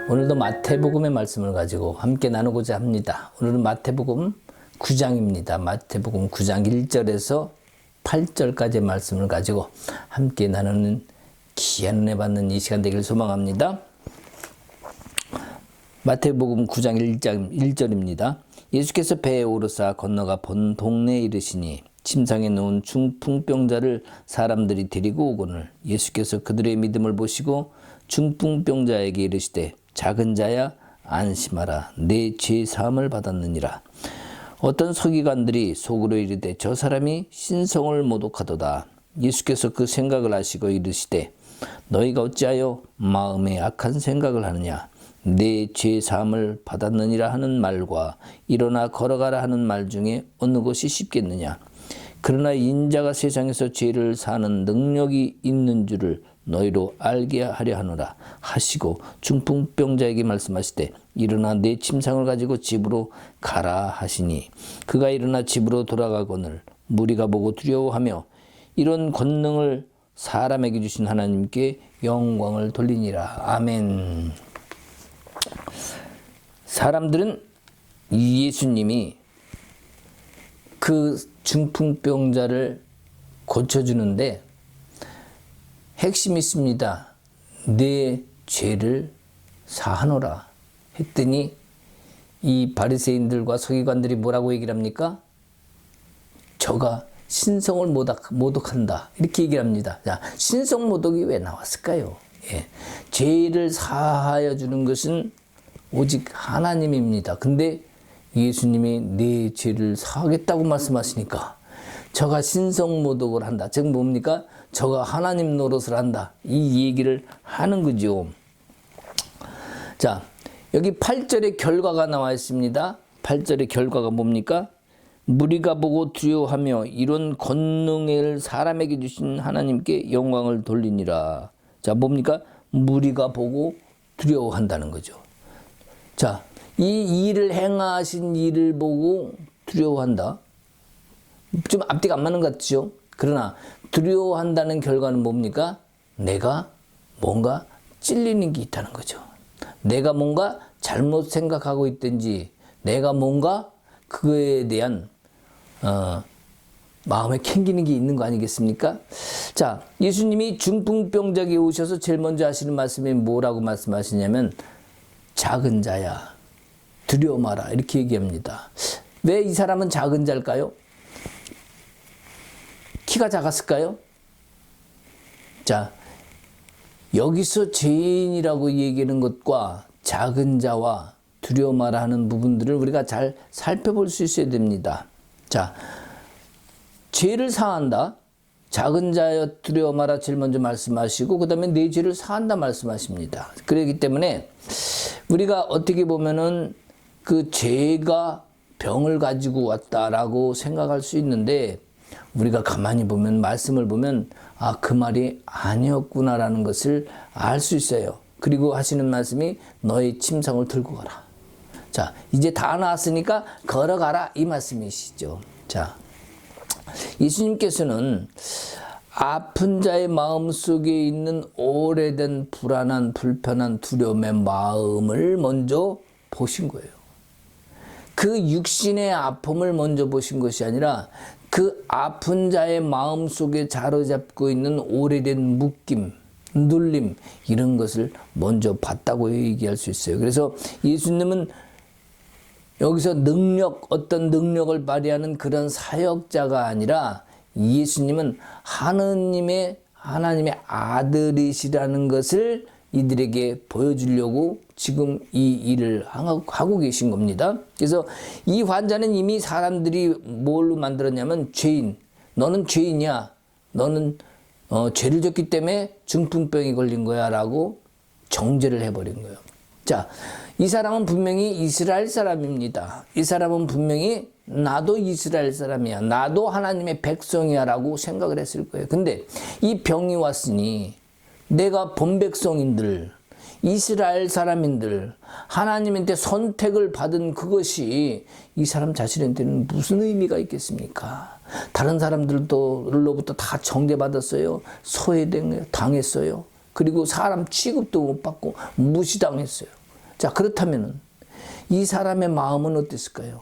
오늘도 마태복음의 말씀을 가지고 함께 나누고자 합니다. 오늘은 마태복음 9장입니다. 마태복음 9장 1절에서 8절까지의 말씀을 가지고 함께 나누는 귀한 은혜 받는 이 시간 되기를 소망합니다. 마태복음 9장 1절입니다. 예수께서 배에 오르사 건너가 본 동네에 이르시니 침상에 누운 중풍병자를 사람들이 데리고 오거늘 예수께서 그들의 믿음을 보시고 중풍병자에게 이르시되 작은 자야 안심하라 내 죄 사함을 받았느니라. 어떤 서기관들이 속으로 이르되 저 사람이 신성을 모독하도다. 예수께서 그 생각을 아시고 이르시되 너희가 어찌하여 마음에 악한 생각을 하느냐. 내 죄 사함을 받았느니라 하는 말과 일어나 걸어가라 하는 말 중에 어느 것이 쉽겠느냐. 그러나 인자가 세상에서 죄를 사는 능력이 있는 줄을 너희로 알게 하려 하노라 하시고 중풍병자에게 말씀하시되 일어나 내 침상을 가지고 집으로 가라 하시니 그가 일어나 집으로 돌아가거늘 무리가 보고 두려워하며 이런 권능을 사람에게 주신 하나님께 영광을 돌리니라. 아멘. 사람들은 예수님이 그 중풍병자를 고쳐주는데 핵심이 있습니다. 내 죄를 사하노라 했더니 이 바리새인들과 서기관들이 뭐라고 얘기를 합니까? 저가 신성을 모독한다 이렇게 얘기를 합니다. 자, 신성 모독이 왜 나왔을까요? 죄를 사하여 주는 것은 오직 하나님입니다. 근데 예수님이 내 죄를 사하겠다고 말씀하시니까 저가 신성 모독을 한다. 즉 뭡니까? 저가 하나님 노릇을 한다. 이 얘기를 하는 거죠. 자, 여기 8절의 결과가 나와 있습니다. 8절의 결과가 뭡니까? 무리가 보고 두려워하며 이런 권능을 사람에게 주신 하나님께 영광을 돌리니라. 자, 뭡니까? 무리가 보고 두려워한다는 거죠. 자, 이 일을 행하신 일을 보고 두려워한다. 좀 앞뒤가 안 맞는 것 같죠? 그러나 두려워한다는 결과는 뭡니까? 내가 뭔가 찔리는 게 있다는 거죠. 내가 뭔가 잘못 생각하고 있든지 내가 뭔가 그거에 대한 마음에 캥기는 게 있는 거 아니겠습니까? 자, 예수님이 중풍병자에게 오셔서 제일 먼저 하시는 말씀이 뭐라고 말씀하시냐면 작은 자야 두려워 마라 이렇게 얘기합니다. 왜 이 사람은 작은 자일까요? 키가 작았을까요? 자, 여기서 죄인이라고 얘기하는 것과 작은 자와 두려워 마라 하는 부분들을 우리가 잘 살펴볼 수 있어야 됩니다. 자, 죄를 사한다. 작은 자여 두려워 마라 제일 먼저 말씀하시고 그 다음에 내 죄를 사한다 말씀하십니다. 그렇기 때문에 우리가 어떻게 보면은 그 죄가 병을 가지고 왔다라고 생각할 수 있는데 우리가 가만히 보면 말씀을 보면 그 말이 아니었구나라는 것을 알 수 있어요. 그리고 하시는 말씀이 너의 침상을 들고 가라. 자, 이제 다 나았으니까 걸어가라 이 말씀이시죠. 자, 예수님께서는 아픈 자의 마음속에 있는 오래된 불안한 불편한 두려움의 마음을 먼저 보신 거예요. 그 육신의 아픔을 먼저 보신 것이 아니라 그 아픈 자의 마음속에 자로잡고 있는 오래된 묶임, 눌림 이런 것을 먼저 봤다고 얘기할 수 있어요. 그래서 예수님은 여기서 어떤 능력을 발휘하는 그런 사역자가 아니라 예수님은 하나님의 아들이시라는 것을 이들에게 보여주려고 지금 이 일을 하고 계신 겁니다. 그래서 이 환자는 이미 사람들이 뭘로 만들었냐면 죄인. 너는 죄인이야. 너는 죄를 졌기 때문에 중풍병이 걸린 거야 라고 정죄를 해버린 거예요. 자, 이 사람은 분명히 이스라엘 사람입니다. 이 사람은 분명히 나도 이스라엘 사람이야. 나도 하나님의 백성이야 라고 생각을 했을 거예요. 근데 이 병이 왔으니 내가 본백성인들, 이스라엘 사람인들, 하나님한테 선택을 받은 그것이 이 사람 자신한테는 무슨 의미가 있겠습니까? 다른 사람들로부터 다 정죄받았어요. 소외당했어요. 그리고 사람 취급도 못 받고 무시당했어요. 자, 그렇다면 이 사람의 마음은 어땠을까요?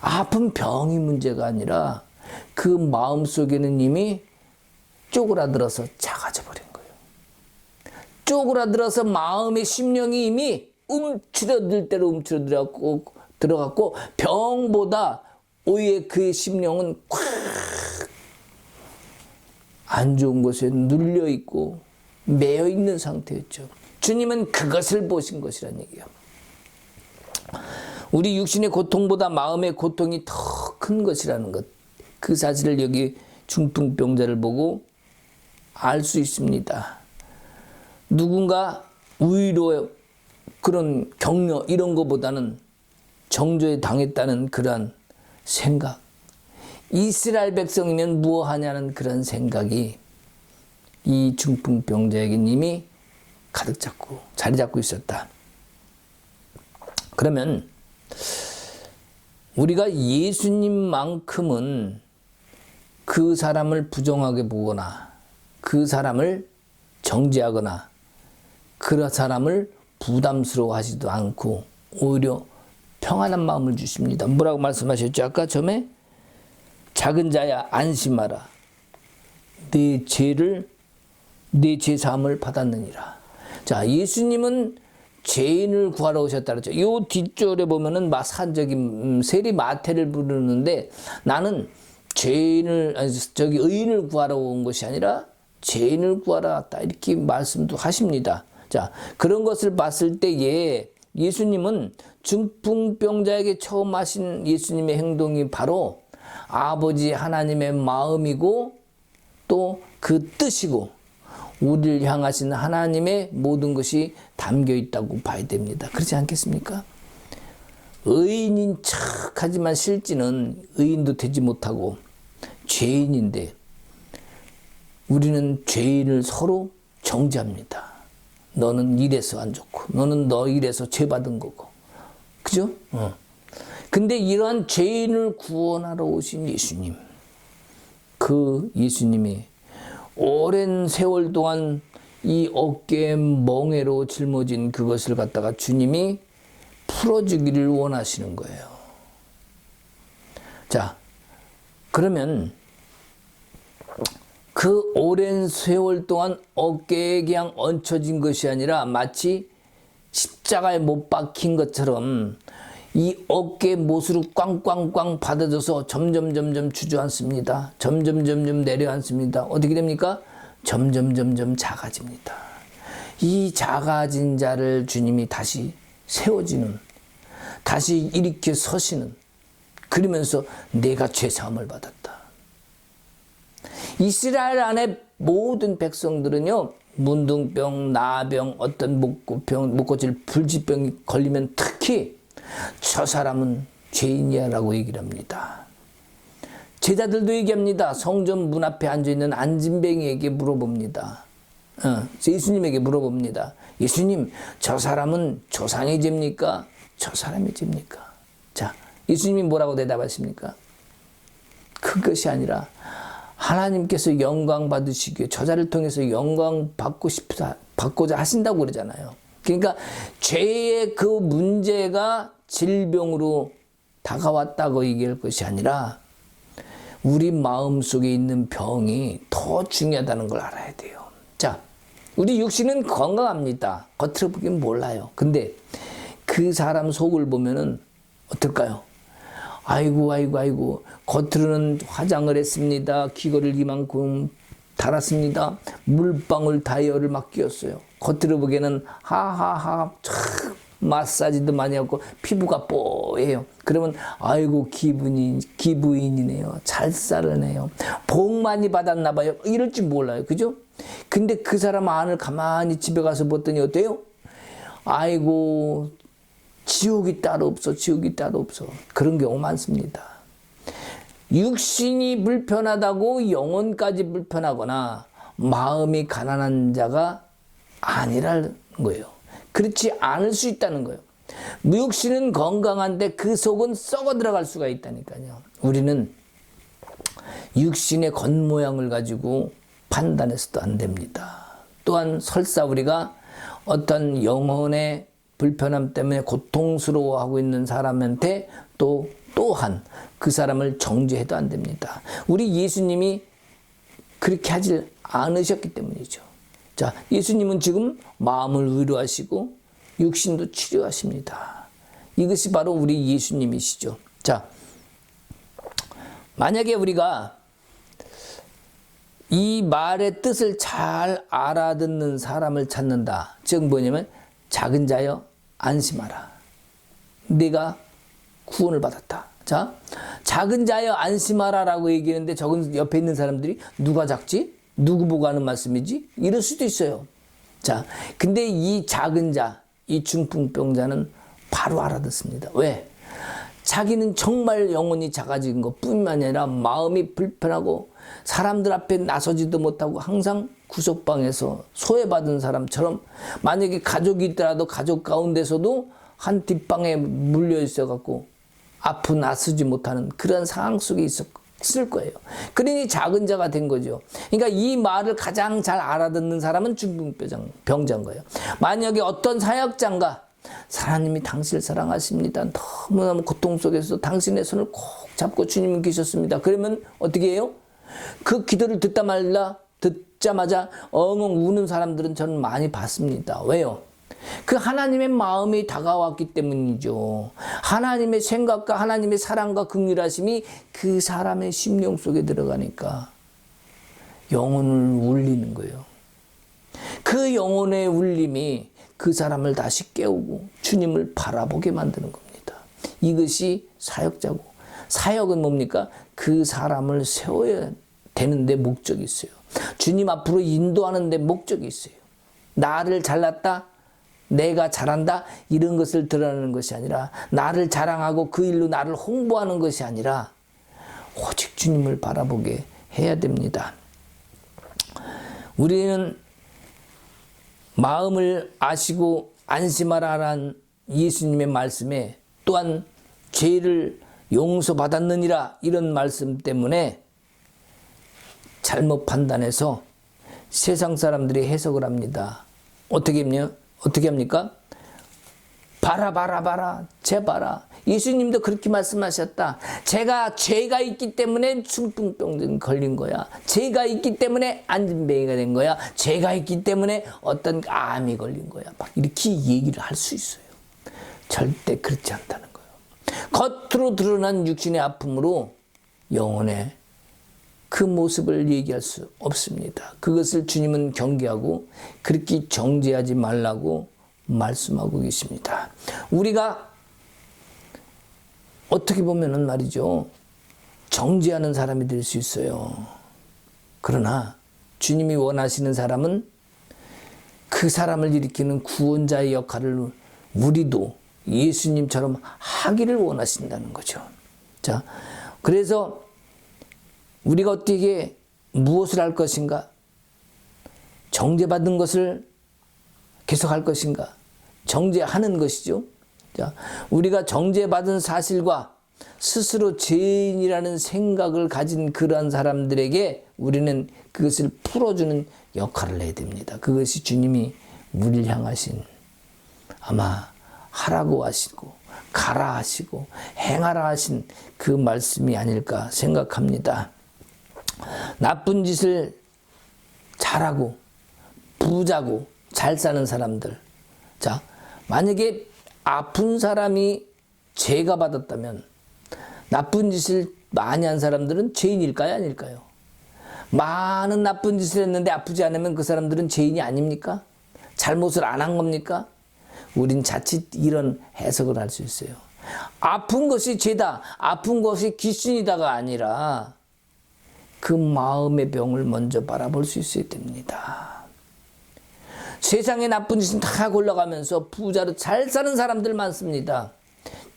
아픈 병이 문제가 아니라 그 마음 속에는 이미 쪼그라들어서 작아져 버린 거예요. 쪼그라들어서 마음의 심령이 이미 움츠러들 대로 들어갔고 병보다 오히려 그의 심령은 꽉 안 좋은 곳에 눌려 있고 매여 있는 상태였죠. 주님은 그것을 보신 것이란 얘기예요. 우리 육신의 고통보다 마음의 고통이 더 큰 것이라는 것, 그 사실을 여기 중풍병자를 보고 알 수 있습니다. 누군가 위로 그런 격려 이런 것보다는 정죄에 당했다는 그러한 생각, 이스라엘 백성이면 무엇하냐는 그런 생각이 이 중풍병자에게 이미 가득 잡고 자리 잡고 있었다. 그러면 우리가 예수님만큼은 그 사람을 부정하게 보거나 그 사람을 정죄하거나 그 사람을 부담스러워하지도 않고 오히려 평안한 마음을 주십니다. 뭐라고 말씀하셨죠? 아까 처음에 작은 자야 안심하라. 내 죄 사함을 받았느니라. 자, 예수님은 죄인을 구하러 오셨다 그랬죠. 이 뒷절에 보면은 사적인 세리 마태를 부르는데 나는 의인을 구하러 온 것이 아니라 죄인을 구하러 왔다 이렇게 말씀도 하십니다. 자, 그런 것을 봤을 때에 예수님은 중풍병자에게 처음 하신 예수님의 행동이 바로 아버지 하나님의 마음이고 또 그 뜻이고 우리를 향하신 하나님의 모든 것이 담겨 있다고 봐야 됩니다. 그렇지 않겠습니까? 의인인 척하지만 실제는 의인도 되지 못하고 죄인인데 우리는 죄인을 서로 정죄합니다. 너는 이래서 안 좋고 너는 너 이래서 죄 받은 거고, 그죠? 근데 이러한 죄인을 구원하러 오신 예수님, 그 예수님이 오랜 세월 동안 이 어깨에 멍에로 짊어진 그것을 갖다가 주님이 풀어주기를 원하시는 거예요. 자, 그러면 그 오랜 세월 동안 어깨에 그냥 얹혀진 것이 아니라 마치 십자가에 못 박힌 것처럼 이 어깨에 못으로 꽝꽝꽝 받아줘서 점점 주저앉습니다. 점점 내려앉습니다. 어떻게 됩니까? 점점 작아집니다. 이 작아진 자를 주님이 다시 세워지는, 다시 일으켜 서시는, 그러면서 내가 죄사함을 받았다. 이스라엘 안에 모든 백성들은요, 문둥병, 나병, 어떤 목고병, 목 고칠 불치병이 걸리면 특히 저 사람은 죄인이야 라고 얘기를 합니다. 제자들도 얘기합니다. 성전 문 앞에 앉아있는 안진뱅이에게 물어봅니다. 예수님에게 물어봅니다. 예수님, 저 사람은 조상의 죄입니까? 저 사람의 죄입니까? 자, 예수님이 뭐라고 대답하십니까? 그것이 아니라 하나님께서 영광 받으시기에 저자를 통해서 영광 받고자 하신다고 그러잖아요. 그러니까 죄의 그 문제가 질병으로 다가왔다고 얘기할 것이 아니라 우리 마음속에 있는 병이 더 중요하다는 걸 알아야 돼요. 자, 우리 육신은 건강합니다. 겉으로 보기엔 몰라요. 근데 그 사람 속을 보면은 어떨까요? 아이고 겉으로는 화장을 했습니다. 귀걸이를 이만큼 달았습니다. 물방울 다이얼을 막 끼웠어요. 겉으로 보기에는 하하하 마사지도 많이 하고 피부가 뽀해요. 그러면 아이고 기부인이네요. 잘 살아네요. 복 많이 받았나 봐요. 이럴 줄 몰라요. 그죠? 근데 그 사람 안을 가만히 집에 가서 봤더니 어때요? 아이고 지옥이 따로 없어. 그런 경우 많습니다. 육신이 불편하다고 영혼까지 불편하거나 마음이 가난한 자가 아니라는 거예요. 그렇지 않을 수 있다는 거예요. 육신은 건강한데 그 속은 썩어 들어갈 수가 있다니까요. 우리는 육신의 겉모양을 가지고 판단해서도 안 됩니다. 또한 설사 우리가 어떤 영혼의 불편함 때문에 고통스러워하고 있는 사람한테 또한 그 사람을 정죄해도 안 됩니다. 우리 예수님이 그렇게 하질 않으셨기 때문이죠. 자, 예수님은 지금 마음을 위로하시고 육신도 치료하십니다. 이것이 바로 우리 예수님이시죠. 자, 만약에 우리가 이 말의 뜻을 잘 알아듣는 사람을 찾는다. 즉 뭐냐면 작은 자여 안심하라. 내가 구원을 받았다. 자, 작은 자여 안심하라라고 얘기하는데 저건 옆에 있는 사람들이 누가 작지? 누구 보고 하는 말씀이지? 이럴 수도 있어요. 자, 근데 이 작은 자, 이 중풍병자는 바로 알아듣습니다. 왜? 자기는 정말 영혼이 작아진 것뿐만 아니라 마음이 불편하고 사람들 앞에 나서지도 못하고 항상 구석방에서 소외받은 사람처럼, 만약에 가족이 있더라도 가족 가운데서도 한 뒷방에 물려 있어갖고 앞으로 나서지 못하는 그런 상황 속에 있었을 거예요. 그러니 작은 자가 된 거죠. 그러니까 이 말을 가장 잘 알아듣는 사람은 중풍병자인 거예요. 만약에 어떤 사역자가 하나님이 당신을 사랑하십니다. 너무너무 고통 속에서 당신의 손을 꼭 잡고 주님은 계셨습니다. 그러면 어떻게 해요? 그 기도를 듣자마자 엉엉 우는 사람들은 저는 많이 봤습니다. 왜요? 그 하나님의 마음이 다가왔기 때문이죠. 하나님의 생각과 하나님의 사랑과 긍휼하심이 그 사람의 심령 속에 들어가니까 영혼을 울리는 거예요. 그 영혼의 울림이 그 사람을 다시 깨우고 주님을 바라보게 만드는 겁니다. 이것이 사역자고, 사역은 뭡니까? 그 사람을 세워야 되는데 목적이 있어요. 주님 앞으로 인도하는 데 목적이 있어요. 나를 잘났다, 내가 잘한다, 이런 것을 드러내는 것이 아니라, 나를 자랑하고 그 일로 나를 홍보하는 것이 아니라 오직 주님을 바라보게 해야 됩니다. 우리는 마음을 아시고 안심하라는 예수님의 말씀에, 또한 죄를 용서받았느니라 이런 말씀 때문에 잘못 판단해서 세상 사람들이 해석을 합니다. 어떻게 합니까? 봐라, 쟤 봐라. 예수님도 그렇게 말씀하셨다. 죄가 있기 때문에 중풍병 걸린 거야. 죄가 있기 때문에 안진뱅이가 된 거야. 죄가 있기 때문에 어떤 암이 걸린 거야. 막 이렇게 얘기를 할 수 있어요. 절대 그렇지 않다는 거예요. 겉으로 드러난 육신의 아픔으로 영혼의 그 모습을 얘기할 수 없습니다. 그것을 주님은 경계하고 그렇게 정죄하지 말라고 말씀하고 계십니다. 우리가 어떻게 보면은 말이죠, 정죄하는 사람이 될 수 있어요. 그러나 주님이 원하시는 사람은 그 사람을 일으키는 구원자의 역할을 우리도 예수님처럼 하기를 원하신다는 거죠. 자, 그래서 우리가 어떻게 무엇을 할 것인가? 정죄받은 것을 계속할 것인가? 정죄하는 것이죠. 자, 우리가 정죄받은 사실과 스스로 죄인이라는 생각을 가진 그러한 사람들에게 우리는 그것을 풀어주는 역할을 해야 됩니다. 그것이 주님이 우리를 향하신, 아마 하라고 하시고 가라 하시고 행하라 하신 그 말씀이 아닐까 생각합니다. 나쁜 짓을 잘하고 부자고 잘 사는 사람들, 자, 만약에 아픈 사람이 죄가 받았다면 나쁜 짓을 많이 한 사람들은 죄인일까요, 아닐까요? 많은 나쁜 짓을 했는데 아프지 않으면 그 사람들은 죄인이 아닙니까? 잘못을 안 한 겁니까? 우린 자칫 이런 해석을 할 수 있어요. 아픈 것이 죄다, 아픈 것이 귀신이다가 아니라 그 마음의 병을 먼저 바라볼 수 있어야 됩니다. 세상의 나쁜 짓은 다 골라가면서 부자로 잘 사는 사람들 많습니다.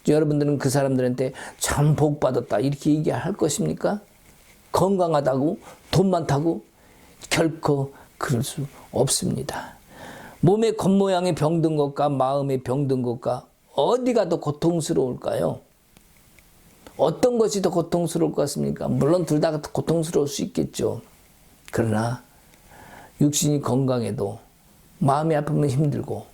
여러분들은 그 사람들한테 참 복 받았다 이렇게 얘기할 것입니까? 건강하다고, 돈 많다고? 결코 그럴 수 없습니다. 몸의 겉모양이 병든 것과 마음의 병든 것과 어디가 더 고통스러울까요? 어떤 것이 더 고통스러울 것 같습니까? 물론 둘 다 고통스러울 수 있겠죠. 그러나 육신이 건강해도 마음이 아프면 힘들고,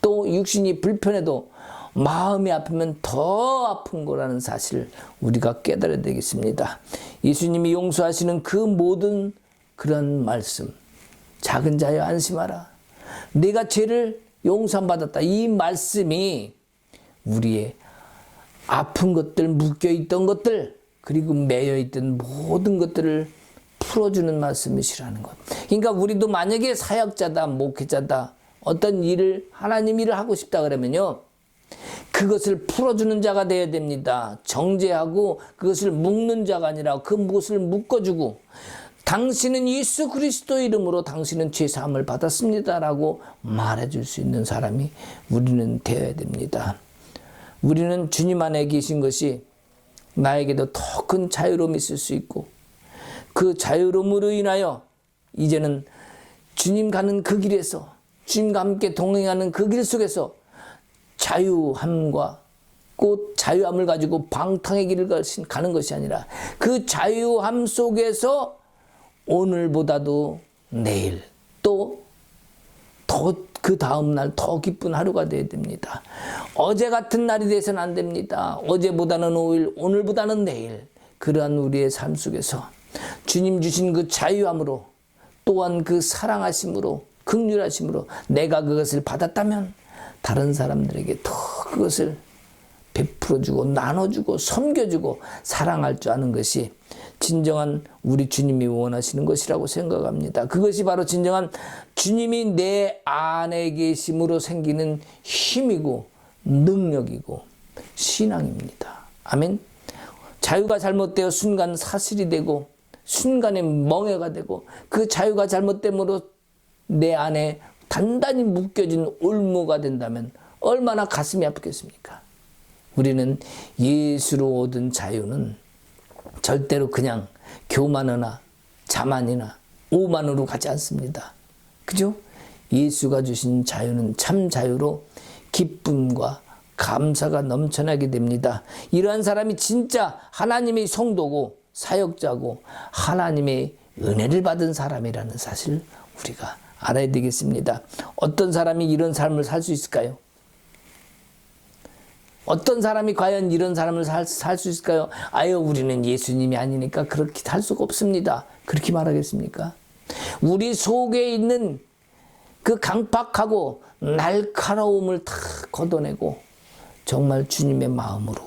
또 육신이 불편해도 마음이 아프면 더 아픈 거라는 사실을 우리가 깨달아야 되겠습니다. 예수님이 용서하시는 그 모든 그런 말씀, 작은 자여 안심하라, 내가 죄를 용서받았다, 이 말씀이 우리의 아픈 것들, 묶여있던 것들, 그리고 매여있던 모든 것들을 풀어주는 말씀이시라는 것. 그러니까 우리도 만약에 사역자다, 목회자다, 어떤 일을, 하나님 일을 하고 싶다 그러면요, 그것을 풀어주는 자가 되어야 됩니다. 정죄하고 그것을 묶는 자가 아니라 그 무엇을 묶어주고, 당신은 예수 그리스도 이름으로 당신은 죄사함을 받았습니다라고 말해줄 수 있는 사람이 우리는 되어야 됩니다. 우리는 주님 안에 계신 것이 나에게도 더 큰 자유로움이 있을 수 있고, 그 자유로움으로 인하여 이제는 주님 가는 그 길에서, 주님과 함께 동행하는 그 길 속에서 자유함과 꼭 자유함을 가지고 방탕의 길을 가는 것이 아니라 그 자유함 속에서 오늘보다도 내일 또 더 그 다음날 더 기쁜 하루가 되어야 됩니다. 어제 같은 날이 돼서는 안 됩니다. 어제보다는 오늘보다는 내일, 그러한 우리의 삶 속에서 주님 주신 그 자유함으로, 또한 그 사랑하심으로, 긍휼하심으로 내가 그것을 받았다면 다른 사람들에게 더 그것을 베풀어주고 나눠주고 섬겨주고 사랑할 줄 아는 것이 진정한 우리 주님이 원하시는 것이라고 생각합니다. 그것이 바로 진정한 주님이 내 안에 계심으로 생기는 힘이고 능력이고 신앙입니다. 아멘. 자유가 잘못되어 순간 사실이 되고 순간에 멍해가 되고, 그 자유가 잘못됨으로 내 안에 단단히 묶여진 올무가 된다면 얼마나 가슴이 아프겠습니까? 우리는 예수로 얻은 자유는 절대로 그냥 교만이나 자만이나 오만으로 가지 않습니다. 그죠? 예수가 주신 자유는 참 자유로 기쁨과 감사가 넘쳐나게 됩니다. 이러한 사람이 진짜 하나님의 성도고 사역자고 하나님의 은혜를 받은 사람이라는 사실을 우리가 알아야 되겠습니다. 어떤 사람이 이런 삶을 살 수 있을까요? 어떤 사람이 과연 이런 삶을 살 수 있을까요? 아유, 우리는 예수님이 아니니까 그렇게 살 수가 없습니다. 그렇게 말하겠습니까? 우리 속에 있는 그 강팍하고 날카로움을 다 걷어내고 정말 주님의 마음으로,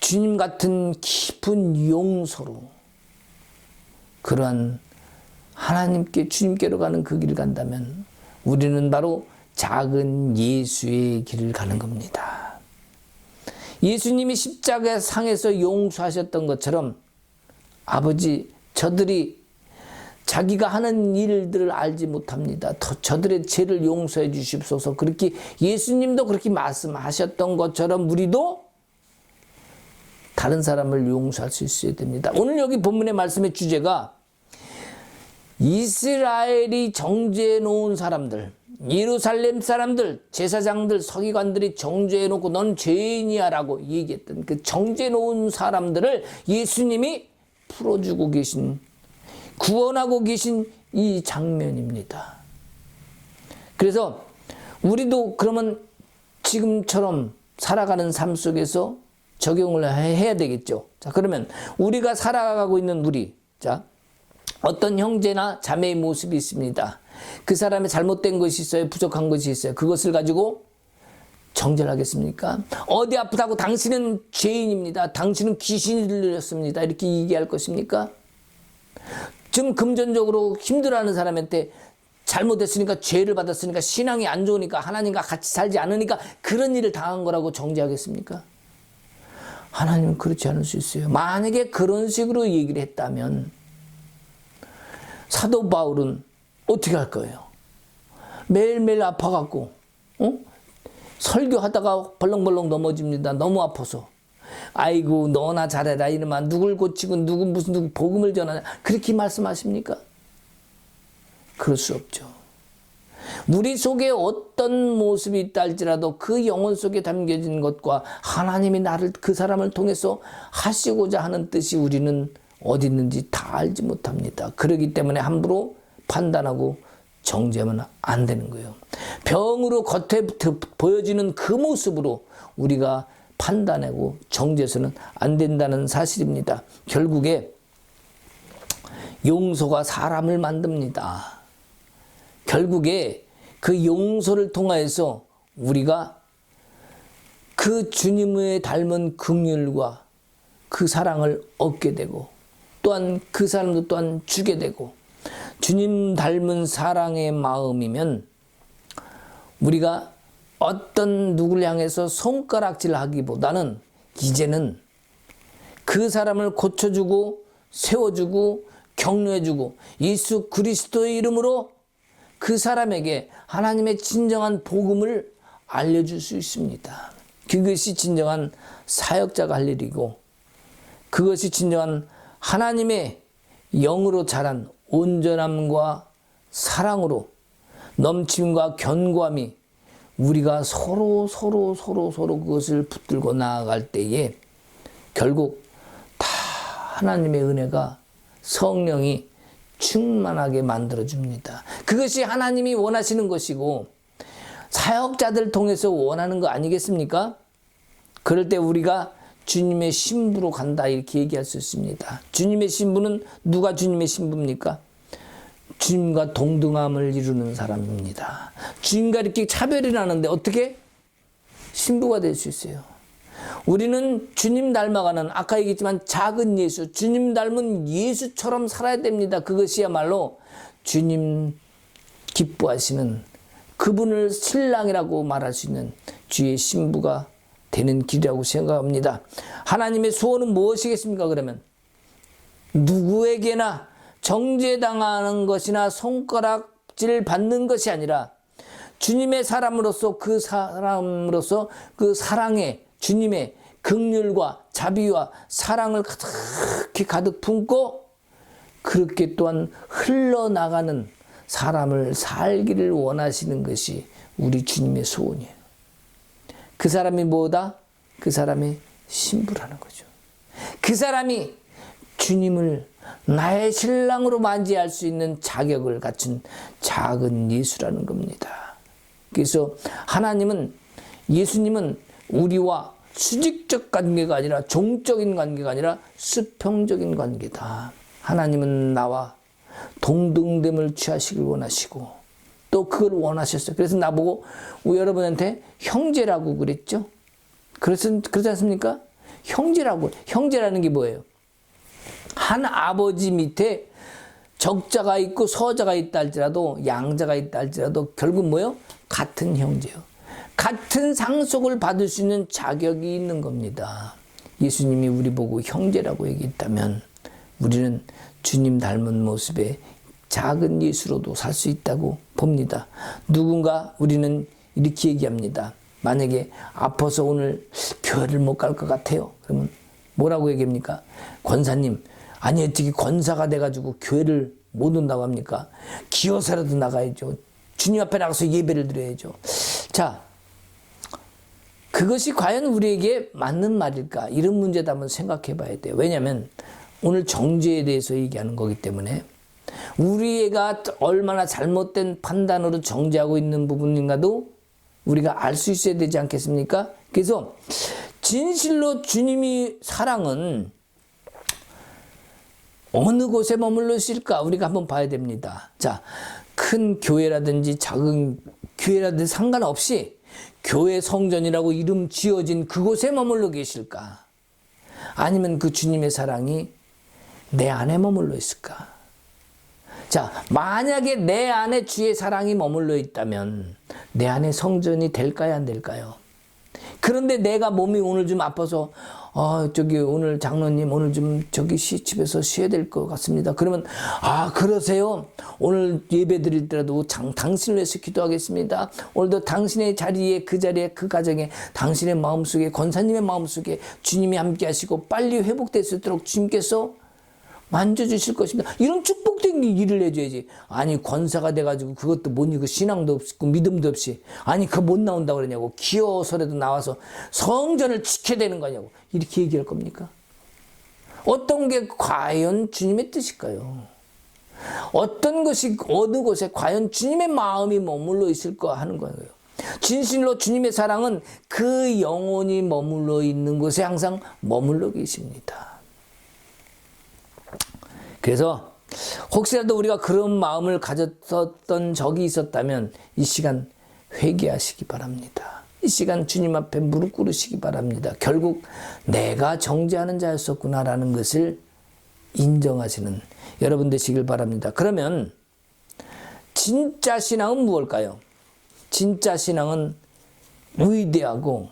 주님 같은 깊은 용서로, 그러한 하나님께, 주님께로 가는 그 길을 간다면 우리는 바로 작은 예수의 길을 가는 겁니다. 예수님이 십자가 상에서 용서하셨던 것처럼, 아버지, 저들이 자기가 하는 일들을 알지 못합니다. 저들의 죄를 용서해 주십소서. 그렇게 예수님도 그렇게 말씀하셨던 것처럼 우리도 다른 사람을 용서할 수 있어야 됩니다. 오늘 여기 본문의 말씀의 주제가 이스라엘이 정죄해 놓은 사람들, 예루살렘 사람들, 제사장들, 서기관들이 정죄해 놓고 넌 죄인이야 라고 얘기했던 그 정죄해 놓은 사람들을 예수님이 풀어주고 계신, 구원하고 계신 이 장면입니다. 그래서 우리도 그러면 지금처럼 살아가는 삶 속에서 적용을 해야 되겠죠. 자, 그러면 우리가 살아가고 있는 자, 어떤 형제나 자매의 모습이 있습니다. 그 사람의 잘못된 것이 있어요. 부족한 것이 있어요. 그것을 가지고 정죄하겠습니까? 어디 아프다고 당신은 죄인입니다. 당신은 귀신이 들렸습니다. 이렇게 얘기할 것입니까? 지금 금전적으로 힘들어하는 사람한테 잘못했으니까, 죄를 받았으니까, 신앙이 안 좋으니까, 하나님과 같이 살지 않으니까 그런 일을 당한 거라고 정죄하겠습니까? 하나님은 그렇지 않을 수 있어요. 만약에 그런 식으로 얘기를 했다면 사도 바울은 어떻게 할 거예요? 매일매일 아파갖고 설교하다가 벌렁벌렁 넘어집니다. 너무 아파서. 아이고 너나 잘해라 이러면 누굴 고치고 누구 복음을 전하냐, 그렇게 말씀하십니까? 그럴 수 없죠. 우리 속에 어떤 모습이 있다 할지라도 그 영혼 속에 담겨진 것과 하나님이 나를, 그 사람을 통해서 하시고자 하는 뜻이 우리는 어디 있는지 다 알지 못합니다. 그렇기 때문에 함부로 판단하고 정죄하면 안 되는 거예요. 병으로 겉에 보여지는 그 모습으로 우리가 판단하고 정죄해서는 안 된다는 사실입니다. 결국에 용서가 사람을 만듭니다. 결국에 그 용서를 통하여서 우리가 그 주님의 닮은 긍휼과 그 사랑을 얻게 되고 또한 그 사람도 또한 주게 되고 주님 닮은 사랑의 마음이면 우리가 어떤 누구를 향해서 손가락질하기보다는 이제는 그 사람을 고쳐주고 세워주고 격려해주고 예수 그리스도의 이름으로 그 사람에게 하나님의 진정한 복음을 알려줄 수 있습니다. 그것이 진정한 사역자가 할 일이고 그것이 진정한 하나님의 영으로 자란 온전함과 사랑으로 넘침과 견고함이 우리가 서로 그것을 붙들고 나아갈 때에 결국 다 하나님의 은혜가 성령이 충만하게 만들어줍니다. 그것이 하나님이 원하시는 것이고 사역자들 통해서 원하는 거 아니겠습니까? 그럴 때 우리가 주님의 신부로 간다 이렇게 얘기할 수 있습니다. 주님의 신부는 누가 주님의 신부입니까? 주님과 동등함을 이루는 사람입니다. 주님과 이렇게 차별이 나는데 어떻게 신부가 될 수 있어요? 우리는 주님 닮아가는 아까 얘기했지만 작은 예수, 주님 닮은 예수처럼 살아야 됩니다. 그것이야말로 주님 기뻐하시는 그분을 신랑이라고 말할 수 있는 주의 신부가 되는 길이라고 생각합니다. 하나님의 소원은 무엇이겠습니까? 그러면 누구에게나 정죄당하는 것이나 손가락질 받는 것이 아니라 주님의 사람으로서 그 사랑의 주님의 긍휼과 자비와 사랑을 가득 품고 그렇게 또한 흘러나가는 사람을 살기를 원하시는 것이 우리 주님의 소원이에요. 그 사람이 뭐다? 그 사람의 신부라는 거죠. 그 사람이 주님을 나의 신랑으로 맞이할 수 있는 자격을 갖춘 작은 예수라는 겁니다. 그래서 예수님은 우리와 수직적 관계가 아니라 종적인 관계가 아니라 수평적인 관계다. 하나님은 나와 동등됨을 취하시길 원하시고 또 그걸 원하셨어요. 그래서 나보고 여러분한테 형제라고 그랬죠. 그렇지 않습니까? 형제라는 게 뭐예요? 한 아버지 밑에 적자가 있고 서자가 있다 할지라도 양자가 있다 할지라도 결국 뭐예요? 같은 형제요. 같은 상속을 받을 수 있는 자격이 있는 겁니다. 예수님이 우리 보고 형제라고 얘기했다면 우리는 주님 닮은 모습의 작은 예수로도 살 수 있다고 봅니다. 누군가 우리는 이렇게 얘기합니다. 만약에 아파서 오늘 교회를 못 갈 것 같아요. 그러면 뭐라고 얘기합니까? 권사님, 아니 어떻게 권사가 돼가지고 교회를 못 온다고 합니까? 기어서라도 나가야죠. 주님 앞에 나가서 예배를 드려야죠. 자, 그것이 과연 우리에게 맞는 말일까? 이런 문제도 한번 생각해 봐야 돼요. 왜냐하면 오늘 정죄에 대해서 얘기하는 거기 때문에 우리가 얼마나 잘못된 판단으로 정죄하고 있는 부분인가도 우리가 알 수 있어야 되지 않겠습니까? 그래서 진실로 주님이 사랑은 어느 곳에 머물러 있을까? 우리가 한번 봐야 됩니다. 자, 큰 교회라든지 작은 교회라든지 상관없이 교회 성전이라고 이름 지어진 그곳에 머물러 계실까? 아니면 그 주님의 사랑이 내 안에 머물러 있을까? 자, 만약에 내 안에 주의 사랑이 머물러 있다면 내 안에 성전이 될까요? 안 될까요? 그런데 내가 몸이 오늘 좀 아파서 오늘 장로님 오늘 좀 집에서 쉬어야 될 것 같습니다. 그러면 그러세요? 오늘 예배 드릴 때라도 당신을 위해서 기도하겠습니다. 오늘도 당신의 자리에 그 가정에 당신의 마음속에 권사님의 마음속에 주님이 함께 하시고 빨리 회복될 수 있도록 주님께서 만져주실 것입니다. 이런 축복된 일을 해줘야지. 아니 권사가 돼가지고 그것도 못 이고 신앙도 없고 믿음도 없이 그거 못 나온다고 그러냐고 기어서라도 나와서 성전을 지켜야 되는 거냐고 이렇게 얘기할 겁니까? 어떤 게 과연 주님의 뜻일까요? 어떤 것이 어느 곳에 과연 주님의 마음이 머물러 있을까 하는 거예요. 진실로 주님의 사랑은 그 영혼이 머물러 있는 곳에 항상 머물러 계십니다. 그래서 혹시라도 우리가 그런 마음을 가졌던 적이 있었다면 이 시간 회개하시기 바랍니다. 이 시간 주님 앞에 무릎 꿇으시기 바랍니다. 결국 내가 정죄하는 자였었구나라는 것을 인정하시는 여러분 되시길 바랍니다. 그러면 진짜 신앙은 무엇일까요? 진짜 신앙은 위대하고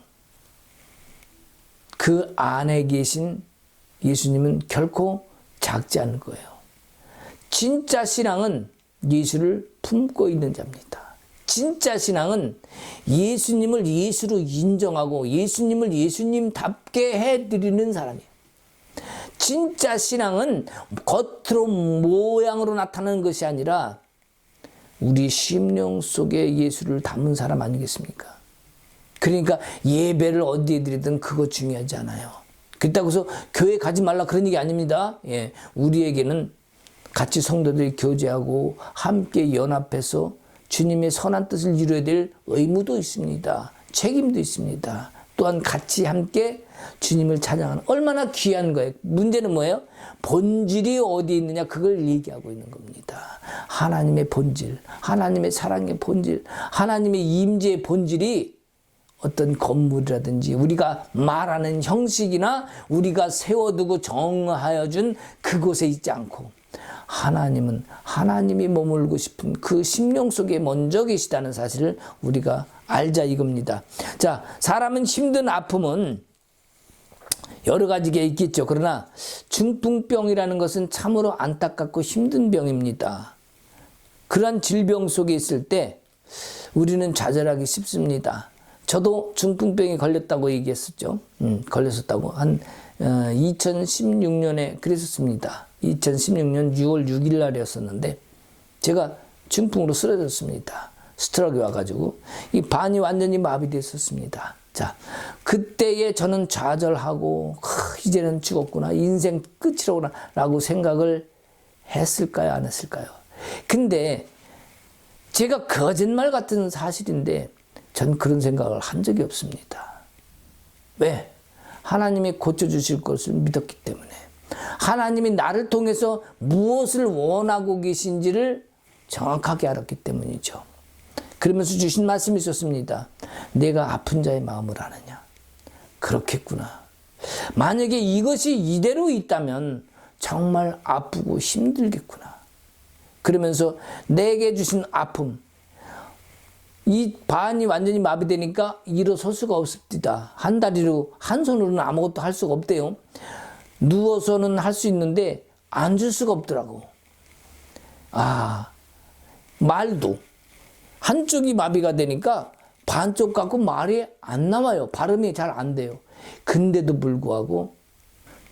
그 안에 계신 예수님은 결코 작지 않을 거예요. 진짜 신앙은 예수를 품고 있는 자입니다. 진짜 신앙은 예수님을 예수로 인정하고 예수님을 예수님답게 해드리는 사람이에요. 진짜 신앙은 겉으로 모양으로 나타나는 것이 아니라 우리 심령 속에 예수를 담은 사람 아니겠습니까? 그러니까 예배를 어디에 드리든 그거 중요하지 않아요. 그렇다고 해서 교회 가지 말라 그런 얘기 아닙니다. 예, 우리에게는 같이 성도들이 교제하고 함께 연합해서 주님의 선한 뜻을 이루어야 될 의무도 있습니다. 책임도 있습니다. 또한 같이 함께 주님을 찬양하는 얼마나 귀한 거예요. 문제는 뭐예요? 본질이 어디 있느냐 그걸 얘기하고 있는 겁니다. 하나님의 본질, 하나님의 사랑의 본질, 하나님의 임재의 본질이 어떤 건물이라든지 우리가 말하는 형식이나 우리가 세워두고 정하여 준 그곳에 있지 않고 하나님은 하나님이 머물고 싶은 그 심령 속에 먼저 계시다는 사실을 우리가 알자 이겁니다. 자, 사람은 힘든 아픔은 여러 가지가 있겠죠. 그러나 중풍병이라는 것은 참으로 안타깝고 힘든 병입니다. 그러한 질병 속에 있을 때 우리는 좌절하기 쉽습니다. 저도 중풍병에 걸렸다고 얘기했었죠. 걸렸었다고. 한 2016년에 그랬었습니다. 2016년 6월 6일 날이었었는데 제가 중풍으로 쓰러졌습니다. 스트로크가 와가지고 이 반이 완전히 마비됐었습니다. 자, 그때에 저는 좌절하고 이제는 죽었구나, 인생 끝이로구나 라고 생각을 했을까요, 안 했을까요? 근데 제가 거짓말 같은 사실인데 전 그런 생각을 한 적이 없습니다. 왜? 하나님이 고쳐주실 것을 믿었기 때문에, 하나님이 나를 통해서 무엇을 원하고 계신지를 정확하게 알았기 때문이죠. 그러면서 주신 말씀이 있었습니다. 내가 아픈 자의 마음을 아느냐? 그렇겠구나. 만약에 이것이 이대로 있다면 정말 아프고 힘들겠구나. 그러면서 내게 주신 아픔, 이 반이 완전히 마비되니까 일어설 수가 없습니다. 한 다리로, 한 손으로는 아무것도 할 수가 없대요. 누워서는 할 수 있는데 앉을 수가 없더라고. 말도 한쪽이 마비가 되니까 반쪽 갖고 말이 안 나와요. 발음이 잘 안 돼요. 근데도 불구하고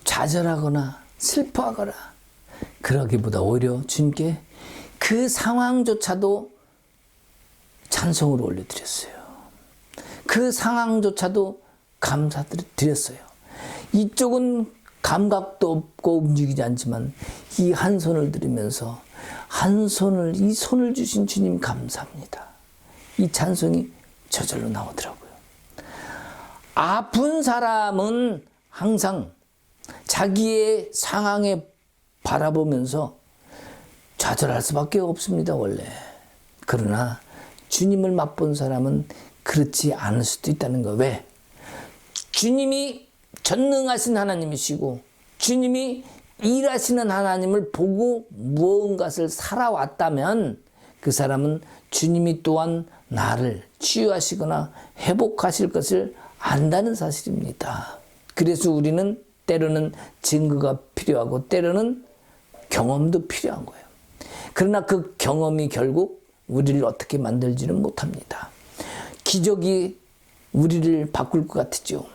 좌절하거나 슬퍼하거나 그러기보다 오히려 주님께 그 상황조차도 찬송으로 올려드렸어요. 그 상황조차도 감사드렸어요. 이쪽은 감각도 없고 움직이지 않지만 이 한 손을 들으면서 이 손을 주신 주님 감사합니다. 이 찬송이 저절로 나오더라고요. 아픈 사람은 항상 자기의 상황에 바라보면서 좌절할 수밖에 없습니다, 원래. 그러나 주님을 맛본 사람은 그렇지 않을 수도 있다는 거. 왜? 주님이 전능하신 하나님이시고 주님이 일하시는 하나님을 보고 무언가를 살아왔다면 그 사람은 주님이 또한 나를 치유하시거나 회복하실 것을 안다는 사실입니다. 그래서 우리는 때로는 증거가 필요하고 때로는 경험도 필요한 거예요. 그러나 그 경험이 결국 우리를 어떻게 만들지는 못합니다. 기적이 우리를 바꿀 것 같죠.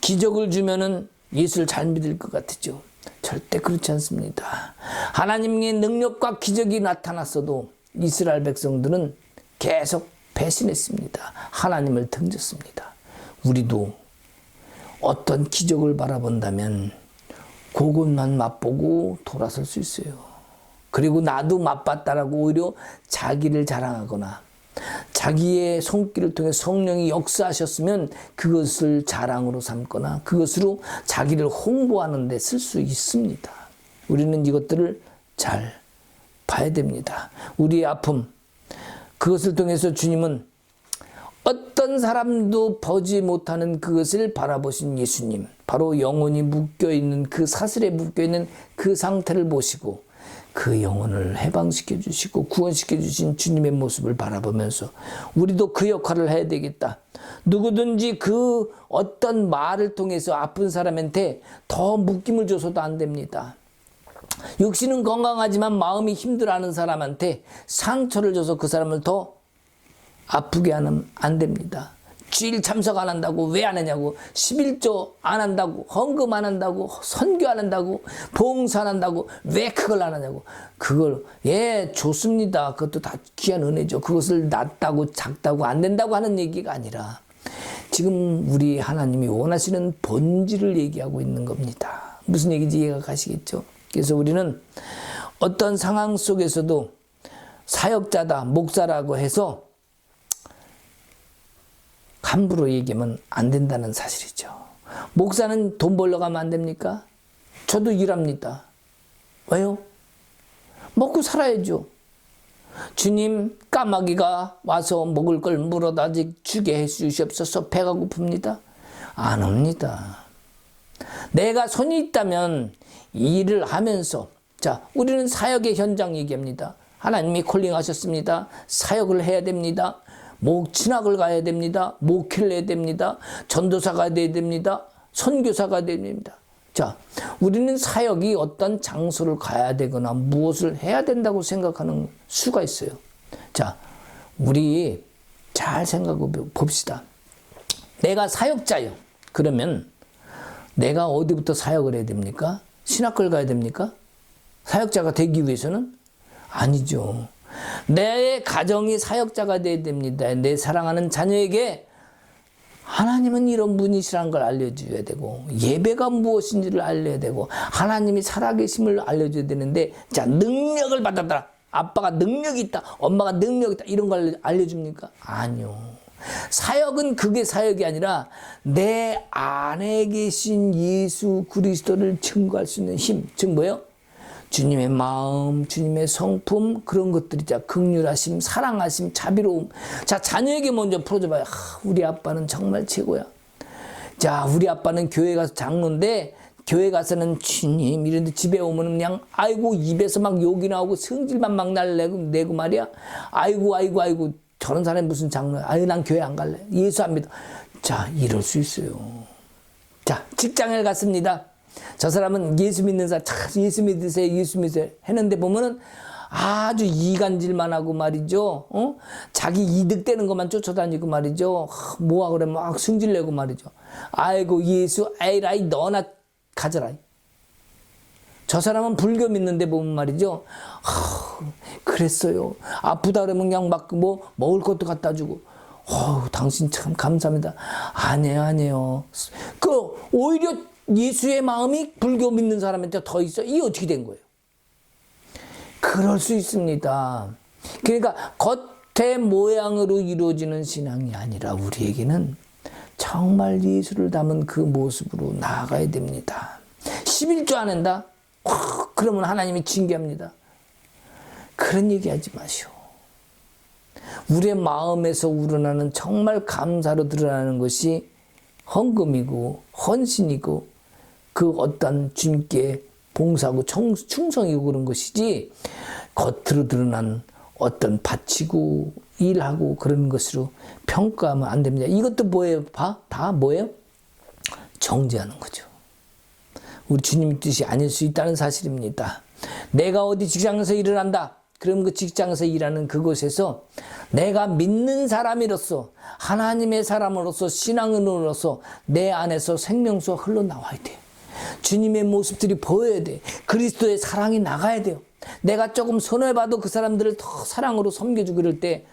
기적을 주면은 예수를 잘 믿을 것 같죠. 절대 그렇지 않습니다. 하나님의 능력과 기적이 나타났어도 이스라엘 백성들은 계속 배신했습니다. 하나님을 등졌습니다. 우리도 어떤 기적을 바라본다면 그것만 맛보고 돌아설 수 있어요. 그리고 나도 맛봤다라고 오히려 자기를 자랑하거나 자기의 손길을 통해 성령이 역사하셨으면 그것을 자랑으로 삼거나 그것으로 자기를 홍보하는 데 쓸 수 있습니다. 우리는 이것들을 잘 봐야 됩니다. 우리의 아픔, 그것을 통해서 주님은 어떤 사람도 보지 못하는 그것을 바라보신 예수님, 바로 영혼이 묶여있는 그 사슬에 묶여있는 그 상태를 보시고 그 영혼을 해방시켜 주시고 구원시켜 주신 주님의 모습을 바라보면서 우리도 그 역할을 해야 되겠다. 누구든지 그 어떤 말을 통해서 아픈 사람한테 더 묶임을 줘서도 안 됩니다. 육신은 건강하지만 마음이 힘들어하는 사람한테 상처를 줘서 그 사람을 더 아프게 하면 안 됩니다. 주일 참석 안 한다고 왜 안 하냐고, 11조 안 한다고, 헌금 안 한다고, 선교 안 한다고, 봉사 안 한다고 왜 그걸 안 하냐고. 그걸 좋습니다. 그것도 다 귀한 은혜죠. 그것을 낮다고 작다고 안 된다고 하는 얘기가 아니라 지금 우리 하나님이 원하시는 본질을 얘기하고 있는 겁니다. 무슨 얘기인지 이해가 가시겠죠? 그래서 우리는 어떤 상황 속에서도 사역자다, 목사라고 해서 함부로 얘기하면 안 된다는 사실이죠. 목사는 돈 벌러 가면 안 됩니까? 저도 일합니다. 왜요? 먹고 살아야죠. 주님, 까마귀가 와서 먹을 걸 물어다 주게 해주시옵소서. 배가 고픕니다. 안 옵니다. 내가 손이 있다면 일을 하면서, 자, 우리는 사역의 현장 얘기합니다. 하나님이 콜링하셨습니다. 사역을 해야 됩니다. 진학을 가야 됩니다. 목회를 해야 됩니다. 전도사가 돼야 됩니다. 선교사가 돼야 됩니다. 자, 우리는 사역이 어떤 장소를 가야 되거나 무엇을 해야 된다고 생각하는 수가 있어요. 자, 우리 잘 생각해 봅시다. 내가 사역자요. 그러면 내가 어디부터 사역을 해야 됩니까? 신학교를 가야 됩니까? 사역자가 되기 위해서는? 아니죠. 내 가정이 사역자가 되어야 됩니다. 내 사랑하는 자녀에게 하나님은 이런 분이시라는 걸 알려줘야 되고, 예배가 무엇인지를 알려야 되고, 하나님이 살아계심을 알려줘야 되는데, 자, 능력을 받았다. 아빠가 능력이 있다. 엄마가 능력이 있다. 이런 걸 알려줍니까? 아니요. 사역은 그게 사역이 아니라 내 안에 계신 예수 그리스도를 증거할 수 있는 힘. 즉 뭐예요? 주님의 마음, 주님의 성품, 그런 것들이자 긍휼하심, 사랑하심, 자비로움. 자, 자녀에게 먼저 풀어줘봐요. 우리 아빠는 정말 최고야. 자, 우리 아빠는 교회 가서 장로인데 교회 가서는 주님 이런데 집에 오면 그냥 아이고 입에서 막 욕이 나오고 성질만 막 내고 말이야. 아이고 저런 사람이 무슨 장로야. 아유, 난 교회 안 갈래. 예수 안 믿어. 자, 이럴 수 있어요. 자, 직장을 갔습니다. 저 사람은 예수 믿는 사람, 예수 믿으세요, 예수 믿으세요 했는데 보면은 아주 이간질만 하고 말이죠. 자기 이득되는 것만 쫓아다니고 말이죠. 뭐하 그래 막 승질내고 말이죠. 아이고 예수, 에이라이 너나 가져라. 저 사람은 불교 믿는데 보면 말이죠. 그랬어요. 아프다 그러면 그냥 막 먹을 것도 갖다 주고. 당신 참 감사합니다. 아니에요. 오히려 예수의 마음이 불교 믿는 사람한테 더 있어. 이게 어떻게 된 거예요? 그럴 수 있습니다. 그러니까 겉의 모양으로 이루어지는 신앙이 아니라 우리에게는 정말 예수를 담은 그 모습으로 나아가야 됩니다. 11조 안 한다? 그러면 하나님이 징계합니다. 그런 얘기하지 마시오. 우리의 마음에서 우러나는 정말 감사로 드러나는 것이 헌금이고 헌신이고 그 어떤 주님께 봉사하고 충성이고 그런 것이지 겉으로 드러난 어떤 바치고 일하고 그런 것으로 평가하면 안 됩니다. 이것도 뭐예요? 다 뭐예요? 정죄하는 거죠. 우리 주님 뜻이 아닐 수 있다는 사실입니다. 내가 어디 직장에서 일을 한다. 그럼 그 직장에서 일하는 그곳에서 내가 믿는 사람으로서 하나님의 사람으로서 신앙인으로서 내 안에서 생명수가 흘러나와야 돼요. 주님의 모습들이 보여야 돼. 그리스도의 사랑이 나가야 돼요. 내가 조금 손해봐도 그 사람들을 더 사랑으로 섬겨주고 그럴 때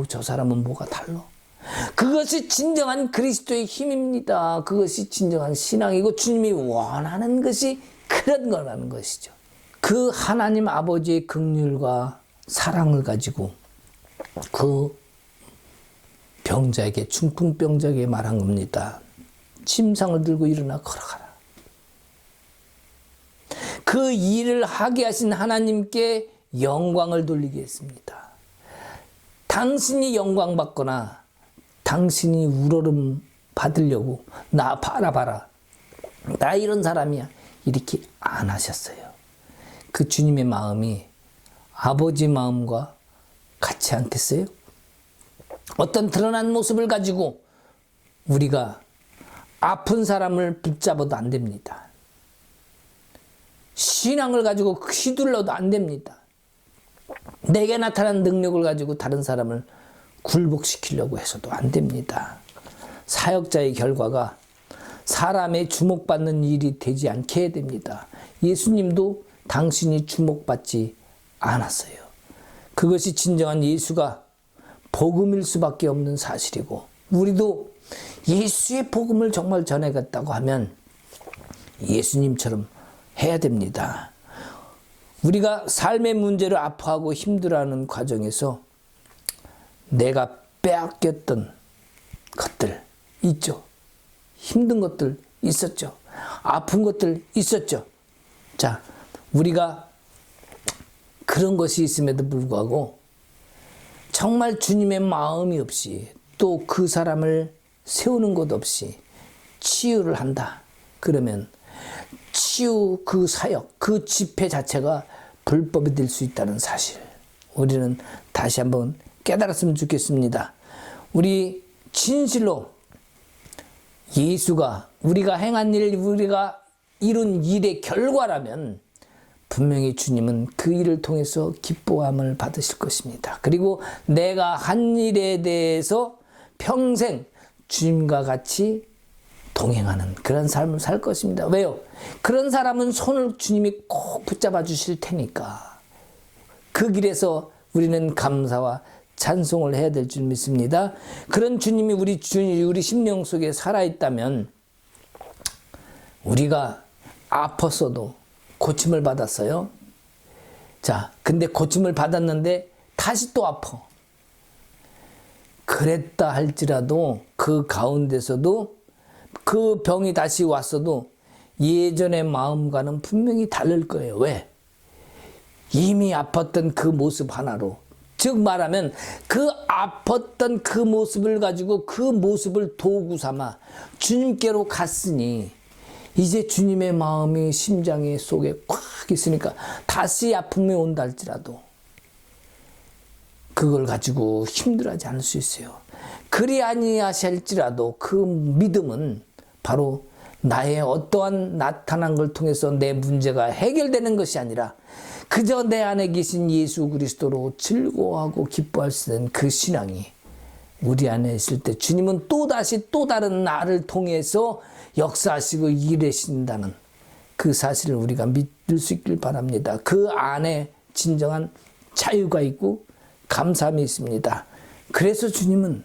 저 사람은 뭐가 달라. 그것이 진정한 그리스도의 힘입니다. 그것이 진정한 신앙이고 주님이 원하는 것이 그런 거라는 것이죠. 그 하나님 아버지의 긍휼과 사랑을 가지고 그 병자에게, 중풍병자에게 말한 겁니다. 침상을 들고 일어나 걸어가라. 그 일을 하게 하신 하나님께 영광을 돌리게 했습니다. 당신이 영광 받거나 당신이 우러름 받으려고 나 바라봐라, 나 이런 사람이야, 이렇게 안 하셨어요. 그 주님의 마음이 아버지 마음과 같지 않겠어요? 어떤 드러난 모습을 가지고 우리가 아픈 사람을 붙잡아도 안 됩니다. 신앙을 가지고 휘둘러도 안 됩니다. 내게 나타난 능력을 가지고 다른 사람을 굴복시키려고 해서도 안 됩니다. 사역자의 결과가 사람의 주목받는 일이 되지 않게 해야 됩니다. 예수님도 당신이 주목받지 않았어요. 그것이 진정한 예수가 복음일 수밖에 없는 사실이고, 우리도 예수의 복음을 정말 전해갔다고 하면 예수님처럼 해야 됩니다. 우리가 삶의 문제를 아파하고 힘들어하는 과정에서 내가 빼앗겼던 것들 있죠. 힘든 것들 있었죠. 아픈 것들 있었죠. 자, 우리가 그런 것이 있음에도 불구하고 정말 주님의 마음이 없이, 또 그 사람을 세우는 것 없이 치유를 한다. 그러면 치유 그 사역, 그 집회 자체가 불법이 될 수 있다는 사실, 우리는 다시 한번 깨달았으면 좋겠습니다. 우리 진실로 예수가 우리가 행한 일, 우리가 이룬 일의 결과라면 분명히 주님은 그 일을 통해서 기뻐함을 받으실 것입니다. 그리고 내가 한 일에 대해서 평생 주님과 같이 동행하는 그런 삶을 살 것입니다. 왜요? 그런 사람은 손을 주님이 꼭 붙잡아 주실 테니까. 그 길에서 우리는 감사와 찬송을 해야 될 줄 믿습니다. 그런 주님이 우리 심령 속에 살아있다면, 우리가 아팠어도 고침을 받았어요. 자, 근데 고침을 받았는데 다시 또 아파. 그랬다 할지라도 그 가운데서도 그 병이 다시 왔어도 예전의 마음과는 분명히 다를 거예요. 왜? 이미 아팠던 그 모습 하나로, 즉 말하면 그 아팠던 그 모습을 가지고 그 모습을 도구 삼아 주님께로 갔으니, 이제 주님의 마음이 심장의 속에 꽉 있으니까 다시 아픔이 온다 할지라도 그걸 가지고 힘들어하지 않을 수 있어요. 그리 아니하실지라도 그 믿음은 바로 나의 어떠한 나타난 걸 통해서 내 문제가 해결되는 것이 아니라 그저 내 안에 계신 예수 그리스도로 즐거워하고 기뻐할 수 있는 그 신앙이 우리 안에 있을 때, 주님은 또다시 또 다른 나를 통해서 역사하시고 일하신다는 그 사실을 우리가 믿을 수 있길 바랍니다. 그 안에 진정한 자유가 있고 감사함이 있습니다. 그래서 주님은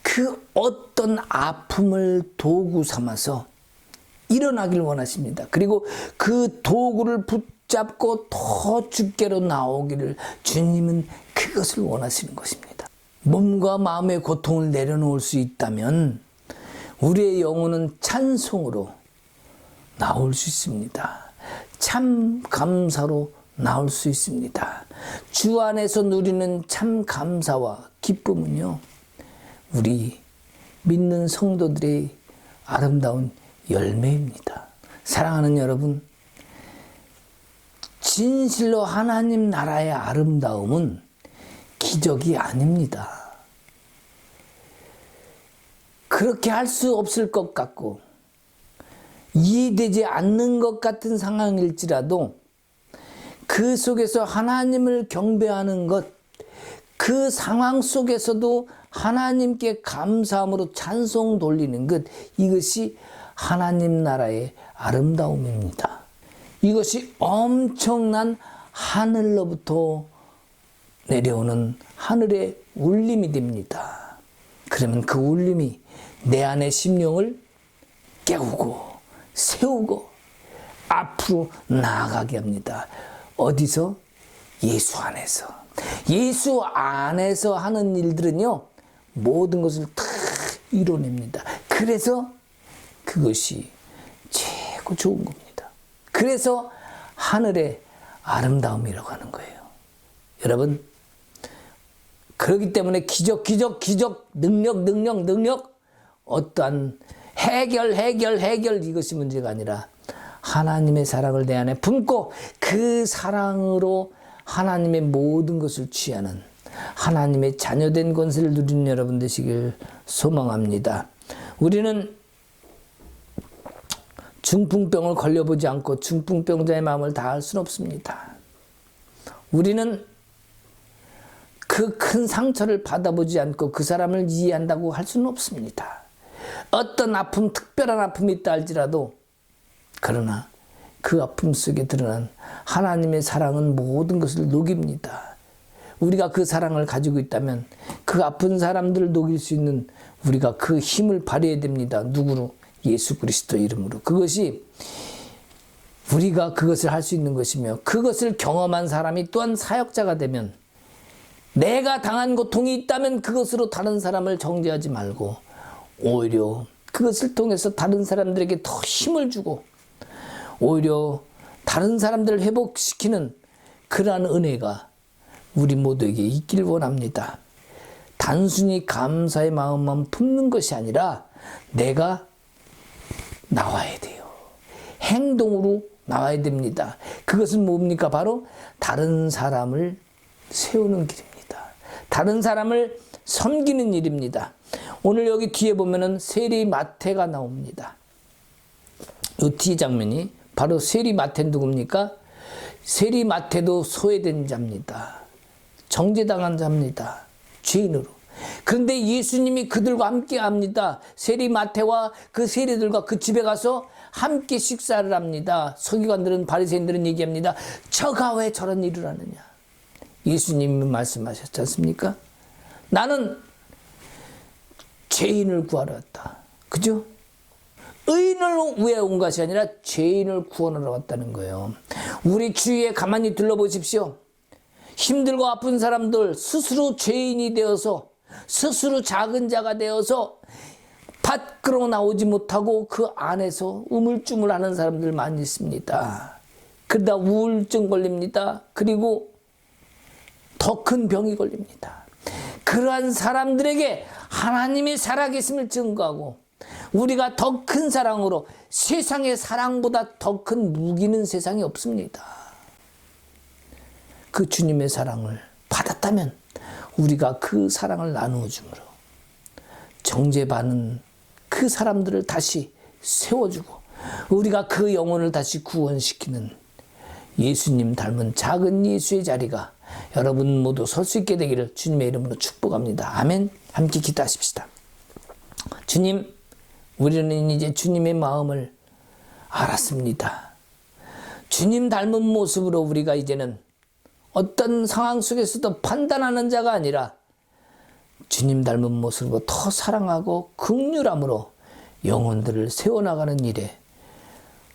그 어떤 아픔을 도구 삼아서 일어나길 원하십니다. 그리고 그 도구를 붙잡고 더 주께로 나오기를 주님은 그것을 원하시는 것입니다. 몸과 마음의 고통을 내려놓을 수 있다면 우리의 영혼은 찬송으로 나올 수 있습니다. 참 감사로 나올 수 있습니다. 주 안에서 누리는 참 감사와 기쁨은요, 우리 믿는 성도들의 아름다운 열매입니다. 사랑하는 여러분, 진실로 하나님 나라의 아름다움은 기적이 아닙니다. 그렇게 할 수 없을 것 같고 이해되지 않는 것 같은 상황일지라도 그 속에서 하나님을 경배하는 것, 그 상황 속에서도 하나님께 감사함으로 찬송 돌리는 것, 이것이 하나님 나라의 아름다움입니다. 이것이 엄청난 하늘로부터 내려오는 하늘의 울림이 됩니다. 그러면 그 울림이 내 안의 심령을 깨우고 세우고 앞으로 나아가게 합니다. 어디서? 예수 안에서. 예수 안에서 하는 일들은요, 모든 것을 다 이뤄냅니다. 그래서 그것이 최고 좋은 겁니다. 그래서 하늘의 아름다움이라고 하는 거예요. 여러분, 그렇기 때문에 기적, 능력, 어떠한 해결 이것이 문제가 아니라 하나님의 사랑을 내 안에 품고 그 사랑으로 하나님의 모든 것을 취하는 하나님의 자녀된 권세를 누리는 여러분 되시길 소망합니다. 우리는 중풍병을 걸려보지 않고 중풍병자의 마음을 다 알 수는 없습니다. 우리는 그 큰 상처를 받아보지 않고 그 사람을 이해한다고 할 수는 없습니다. 어떤 아픔, 특별한 아픔이 있다 할지라도, 그러나 그 아픔 속에 드러난 하나님의 사랑은 모든 것을 녹입니다. 우리가 그 사랑을 가지고 있다면 그 아픈 사람들을 녹일 수 있는 우리가 그 힘을 발휘해야 됩니다. 누구로? 예수 그리스도 이름으로. 그것이 우리가 그것을 할 수 있는 것이며, 그것을 경험한 사람이 또한 사역자가 되면, 내가 당한 고통이 있다면 그것으로 다른 사람을 정죄하지 말고 오히려 그것을 통해서 다른 사람들에게 더 힘을 주고 오히려 다른 사람들을 회복시키는 그러한 은혜가 우리 모두에게 있길 원합니다. 단순히 감사의 마음만 품는 것이 아니라 내가 나와야 돼요. 행동으로 나와야 됩니다. 그것은 뭡니까? 바로 다른 사람을 세우는 길입니다. 다른 사람을 섬기는 일입니다. 오늘 여기 뒤에 보면은 세리 마태가 나옵니다. 이 뒤 장면이 바로 세리 마태 누굽니까? 세리 마태도 소외된 자입니다. 정죄당한 자입니다. 죄인으로. 그런데 예수님이 그들과 함께 합니다. 세리 마태와 그 세리들과 그 집에 가서 함께 식사를 합니다. 서기관들은, 바리새인들은 얘기합니다. 저가 왜 저런 일을 하느냐. 예수님이 말씀하셨지 않습니까? 나는 죄인을 구하러 왔다. 그죠? 의인을 위해 온 것이 아니라 죄인을 구원하러 왔다는 거예요. 우리 주위에 가만히 둘러보십시오. 힘들고 아픈 사람들, 스스로 죄인이 되어서, 스스로 작은 자가 되어서 밖으로 나오지 못하고 그 안에서 우물쭈물하는 사람들 많이 있습니다. 그러다 우울증 걸립니다. 그리고 더 큰 병이 걸립니다. 그러한 사람들에게 하나님의 살아계심을 증거하고, 우리가 더 큰 사랑으로, 세상의 사랑보다 더 큰 무기는 세상에 없습니다. 그 주님의 사랑을 받았다면 우리가 그 사랑을 나누어 주므로 정죄받는 그 사람들을 다시 세워주고 우리가 그 영혼을 다시 구원시키는 예수님 닮은 작은 예수의 자리가 여러분 모두 설 수 있게 되기를 주님의 이름으로 축복합니다. 아멘. 함께 기도하십시다. 주님, 우리는 이제 주님의 마음을 알았습니다. 주님 닮은 모습으로 우리가 이제는 어떤 상황 속에서도 판단하는 자가 아니라 주님 닮은 모습으로 더 사랑하고 긍휼함으로 영혼들을 세워나가는 일에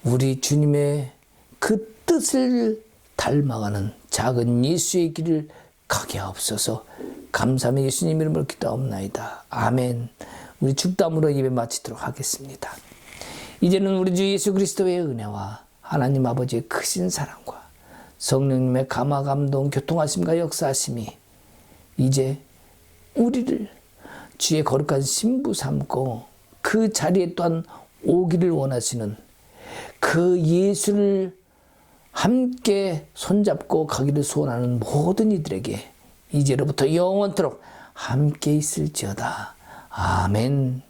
우리 주님의 그 뜻을 닮아가는 작은 예수의 길을 가게 하옵소서. 감사하며 예수님 이름으로 기도하옵나이다. 아멘. 우리 축담으로 예배 마치도록 하겠습니다. 이제는 우리 주 예수 그리스도의 은혜와 하나님 아버지의 크신 사랑과 성령님의 감화 감동 교통하심과 역사하심이 이제 우리를 주의 거룩한 신부 삼고 그 자리에 또한 오기를 원하시는 그 예수를 함께 손잡고 가기를 소원하는 모든 이들에게 이제로부터 영원토록 함께 있을지어다. 아멘.